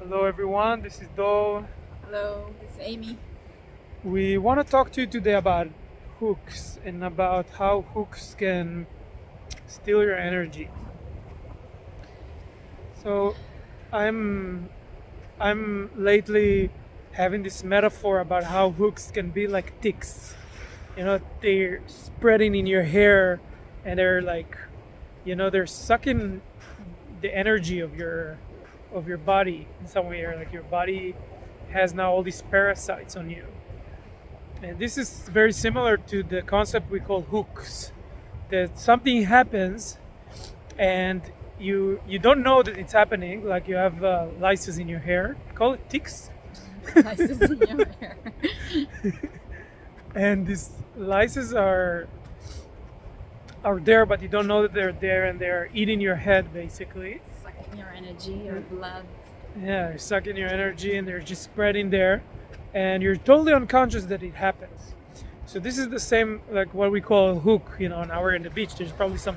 Hello everyone, this is Do. Hello, this is Amy. We want to talk to you today about hooks and about how hooks can steal your energy. So I'm I'm lately having this metaphor about how hooks can be like ticks. They're spreading in your hair and they're like, they're sucking the energy of your body in some way, or like your body has now all these parasites on you. And this is very similar to the concept we call hooks. That something happens and you don't know that it's happening. Like you have lices in your hair. Call it ticks. Nice to see you here. And these lices are there, but you don't know that they're there, and they're eating your head basically. Sucking your energy, your blood. Yeah, they're sucking your energy and they're just spreading there, and you're totally unconscious that it happens. So this is the same like what we call a hook. Now we're in the beach. There's probably some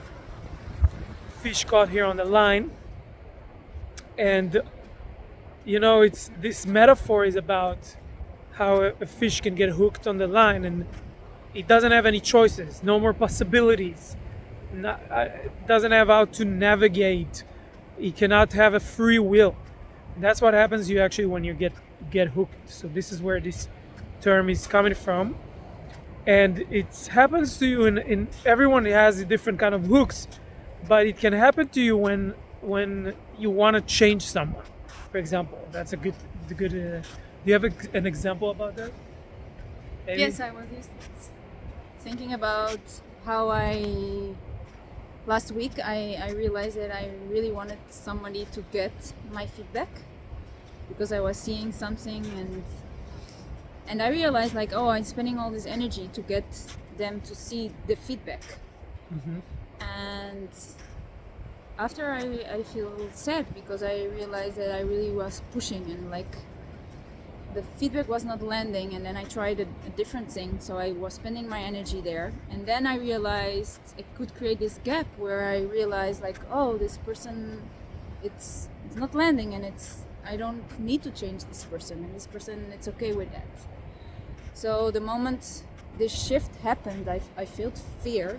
fish caught here on the line, and it's this metaphor is about how a fish can get hooked on the line, and it doesn't have any choices, no more possibilities. It doesn't have how to navigate. It cannot have a free will. And that's what happens to you actually when you get hooked. So this is where this term is coming from, and it happens to you in everyone has a different kind of hooks, but it can happen to you when you want to change someone, for example. That's a good. Do you have an example about that? Amy? Yes, I was just thinking about how last week I realized that I really wanted somebody to get my feedback because I was seeing something and I realized like, oh, I'm spending all this energy to get them to see the feedback. Mm-hmm. And after I feel sad because I realized that I really was pushing and like the feedback was not landing, and then I tried a different thing, so I was spending my energy there, and then I realized it could create this gap where I realized like, oh, this person, it's not landing, and I don't need to change this person, and this person, it's okay with that. So the moment this shift happened, I felt fear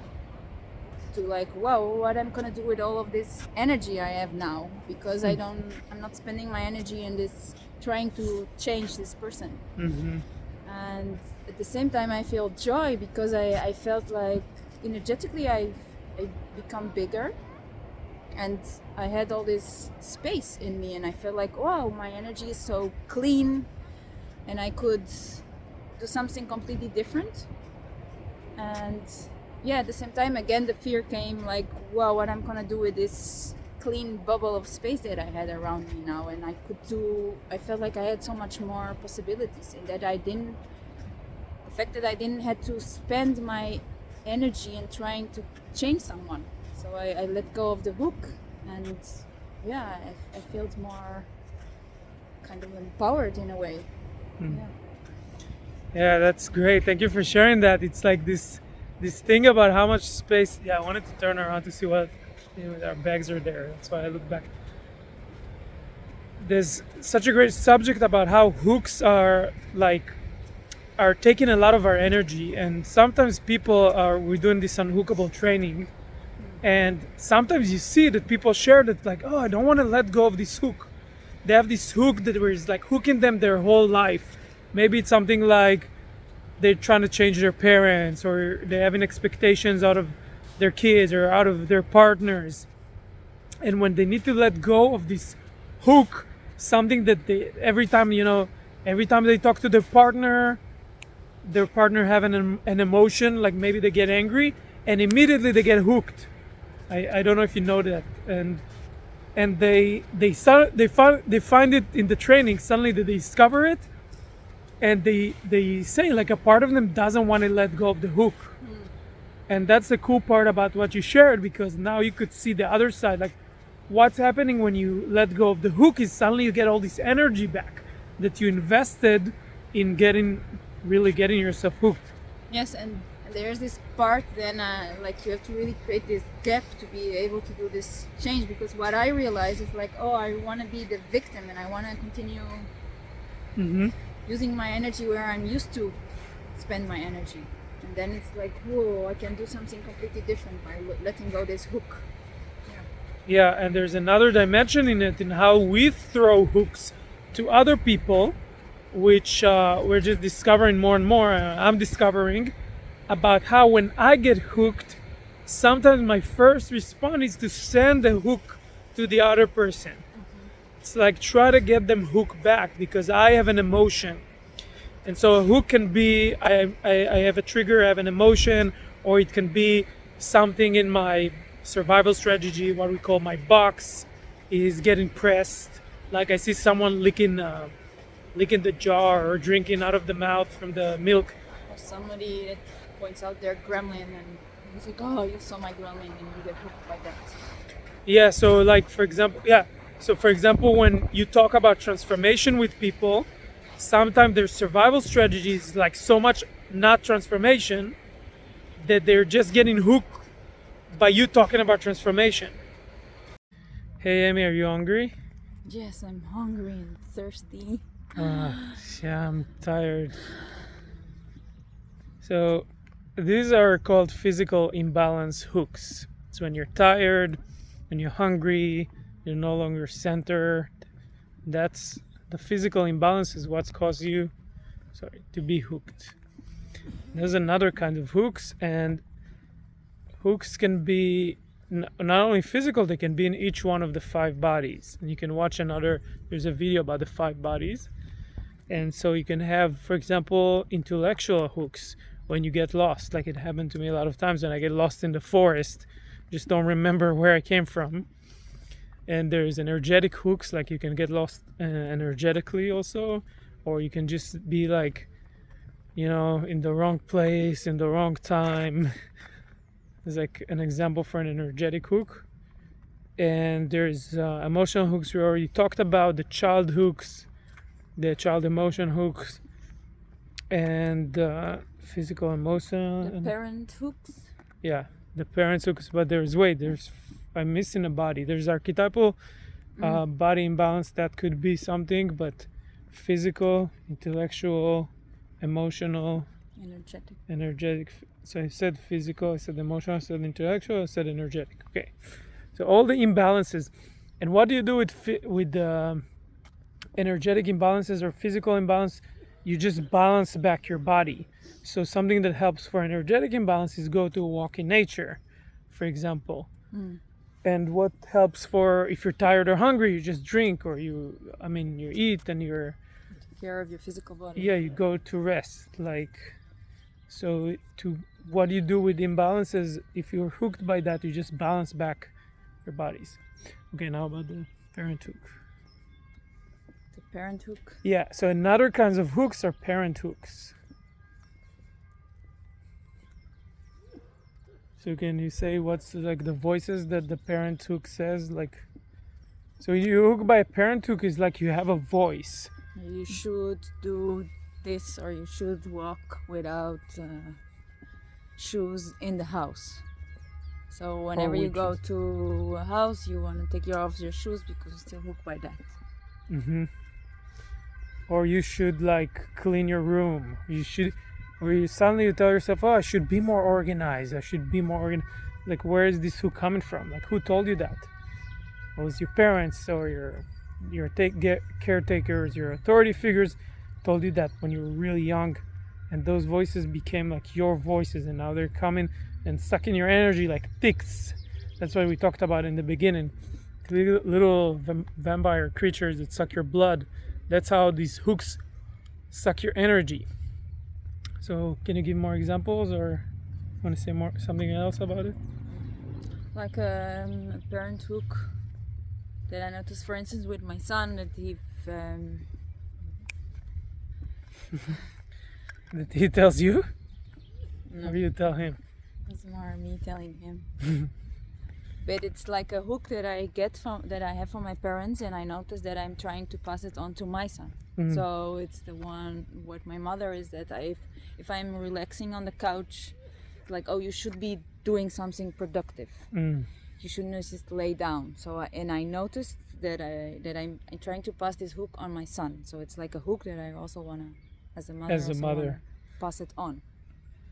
to like, wow, what I'm gonna do with all of this energy I have now, because I'm not spending my energy in this trying to change this person. Mm-hmm. And at the same time I feel joy because I felt like energetically I become bigger, and I had all this space in me, and I felt like, wow, my energy is so clean and I could do something completely different. And yeah, at the same time again the fear came like, wow, what I'm gonna do with this clean bubble of space that I had around me now, and I felt like I had so much more possibilities, and that the fact that I didn't have to spend my energy in trying to change someone. So I let go of the hook, and yeah, I felt more kind of empowered in a way. Mm. Yeah. Yeah, that's great. Thank you for sharing that. It's like this thing about how much space. Yeah, I wanted to turn around to see what our bags are there. That's why I look back. There's such a great subject about how hooks are taking a lot of our energy, and sometimes we're doing this unhookable training, and sometimes you see that people share that like, oh, I don't want to let go of this hook. They have this hook that was like hooking them their whole life. Maybe it's something like they're trying to change their parents, or they're having expectations out of their kids or out of their partners, and when they need to let go of this hook, something that every time they talk to their partner have an emotion, like maybe they get angry and immediately they get hooked. I don't know if you know that, and they find it in the training. Suddenly they discover it, and they say like a part of them doesn't want to let go of the hook. And that's the cool part about what you shared, because now you could see the other side. Like what's happening when you let go of the hook is suddenly you get all this energy back that you invested in getting yourself hooked. Yes, and And there's this part then, like you have to really create this gap to be able to do this change, because what I realize is like, oh, I want to be the victim and I want to continue using my energy where I'm used to spend my energy. And then it's like, whoa, I can do something completely different by letting go this hook. Yeah, and there's another dimension in it, in how we throw hooks to other people, which we're just discovering more and more. I'm discovering about how when I get hooked, sometimes my first response is to send the hook to the other person. It's like try to get them hooked back because I have an emotion. And so a hook can be, I have a trigger, I have an emotion, or it can be something in my survival strategy, what we call my box, is getting pressed. Like I see someone licking the jar or drinking out of the mouth from the milk. Or somebody that points out their gremlin and he's like, oh, you saw my gremlin, and you get hooked by that. Yeah, so like for example, when you talk about transformation with people, sometimes their survival strategy is like so much not transformation that they're just getting hooked by you talking about transformation. Hey Amy, are you hungry? Yes, I'm hungry and thirsty. Yeah, I'm tired. So these are called physical imbalance hooks. It's when you're tired, when you're hungry, you're no longer centered. That's the physical imbalance is what's caused you to be hooked. There's another kind of hooks, and hooks can be not only physical, they can be in each one of the 5 bodies. And you can watch there's a video about the 5 bodies. And so you can have, for example, intellectual hooks when you get lost. Like it happened to me a lot of times when I get lost in the forest, just don't remember where I came from. And there's energetic hooks, like you can get lost energetically also, or you can just be like, in the wrong place, in the wrong time. There's like an example for an energetic hook. And there's emotional hooks. We already talked about the child hooks, the child emotion hooks, and physical emotion. The parent hooks? Yeah, the parent hooks. But I'm missing a body. There's archetypal body imbalance. That could be something, but physical, intellectual, emotional, energetic. So I said physical, I said emotional, I said intellectual, I said energetic. Okay, so all the imbalances. And what do you do with the energetic imbalances or physical imbalance? You just balance back your body. So something that helps for energetic imbalance is go to a walk in nature, for example. And what helps for if you're tired or hungry, you just drink, or you eat and you're take care of your physical body. Yeah, you go to rest. What you do with imbalances, if you're hooked by that, you just balance back your bodies. Okay, now about the parent hook. The parent hook? Yeah, so another kinds of hooks are parent hooks. So can you say what's like the voices that the parent hook says? Like, so you hook by a parent hook is like you have a voice. You should do this, or you should walk without shoes in the house. So whenever you go to a house, you want to take off your shoes because you're still hooked by that. Or you should like clean your room. Or you suddenly tell yourself, oh, I should be more organized. Like, where is this hook coming from? Like, who told you that? Was your parents or your caretakers, your authority figures told you that when you were really young, and those voices became like your voices, and now they're coming and sucking your energy like ticks. That's what we talked about in the beginning. Little vampire creatures that suck your blood. That's how these hooks suck your energy. So can you give more examples, or want to say something else about it? Like a parent hook that I noticed, for instance, with my son, that that he tells you? No. Or you tell him? It's more me telling him. But it's like a hook that I have from my parents, and I notice that I'm trying to pass it on to my son. So it's the one what my mother is, that if I'm relaxing on the couch like, oh, you should be doing something productive. You shouldn't just lay down. So and I noticed that I'm trying to pass this hook on my son. So it's like a hook that I also wanna, as a mother, As a also mother. wanna pass it on.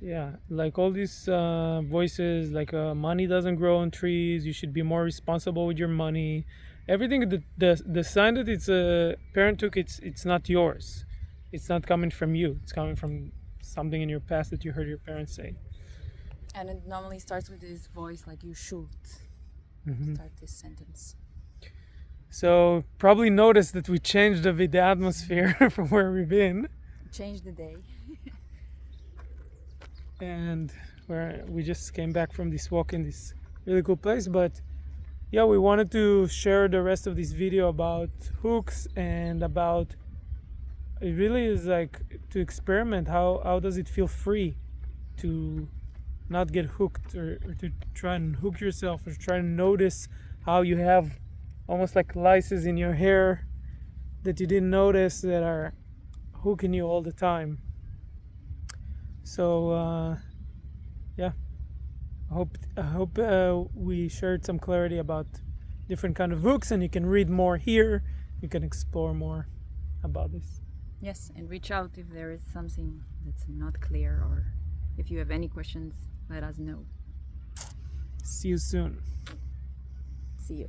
Yeah, like all these voices, like money doesn't grow on trees. You should be more responsible with your money. Everything, the sign that it's a parent took, it's not yours. It's not coming from you. It's coming from something in your past that you heard your parents say. And it normally starts with this voice, like, you should start this sentence. So probably noticed that we changed a bit the atmosphere from where we've been, Change the day. and where we just came back from this walk in this really cool place. But yeah, we wanted to share the rest of this video about hooks and about, it really is like to experiment. How does it feel free to not get hooked, or to try and hook yourself, or try and notice how you have almost like lices in your hair that you didn't notice that are hooking you all the time. So yeah, I hope we shared some clarity about different kind of hooks, and you can read more here. You can explore more about this. Yes, and reach out if there is something that's not clear, or if you have any questions, let us know. See you soon. See you.